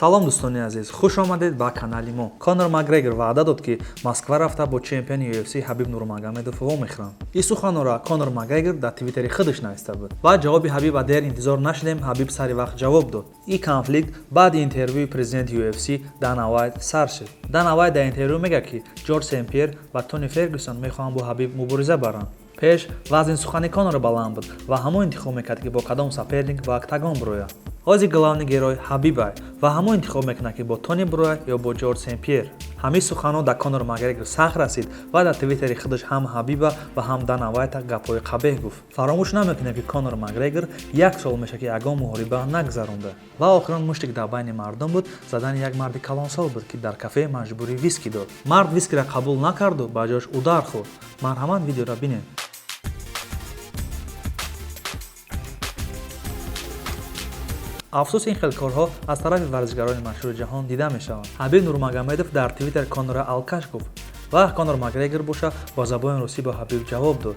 салом дӯстони азиз, хуш омадед ба канали мо. Конор Макгрегор ваъда дод ки Москва рафта бо чемпиони UFC Ҳабиб Нурмагомедов вомехӯранд. Ин суханора Конор Макгрегор дар твиттери худаш нависта буд. Ва ҷавоби Ҳабиба дер интизор нашидем, Ҳабиб сари вақт ҷавоб дод. Ин конфликт баъди интервюи президенти UFC Дана Вайт сар шуд. Дана Вайт дар интервю мегӯяд ки Ҷорҷ Сен-Пьер ва Тони Фергюсон мехоҳанд бо Ҳабиб мубориза баранд. Пеш вазни сухани Конор баланд буд ва ҳамон интихоб мекард ки бо кадом соперник ва октагон бирояд. ҳозир главни герой Ҳабиб ва ҳамон интихоб мекунад ки бо Тони бирояд ё бо Ҷорҷ Сен-Пьер. ҳамин суханҳо дар Конор Макгрегор сахт расид ва дар твиттери худаш ҳам Ҳабиба ва ҳам Дана Вайта гапҳои қабеҳ гуфт. Фаромӯш намекунем ки Конор Макгрегор 1 сол мешавад ки ягон муҳориба нагзаронда ва охирон мушти ки дар байни мардум буд задани як марди калонсол буд ки дар кафе маҷбурӣ виски дод. Мард вискиро қабул накарду ба ҷояш удар хӯрд. Марҳамат, видеоро бинед. афсус ин хел корҳо аз тарафи варзишгарони машҳури ҷаҳон дида мешаванд. Ҳабиб Нурмагомедов дар твиттер Конорро алкаш гуфт ва Конор Макгрегор боша бо забони русӣ ба Ҳабиб ҷавоб дод.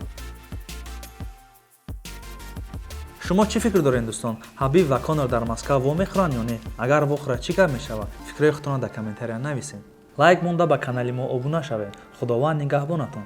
шумо чӣ фикр доред дӯстон? Ҳабиб ва Конор дар Москва вомехӯранд ё не? Агар вохӯрад чӣ гап мешавад? Фикрҳои худтонро дар комментария нависед. Лайк монда ба канали мо обуна шавед. Худованд нигаҳбонатон.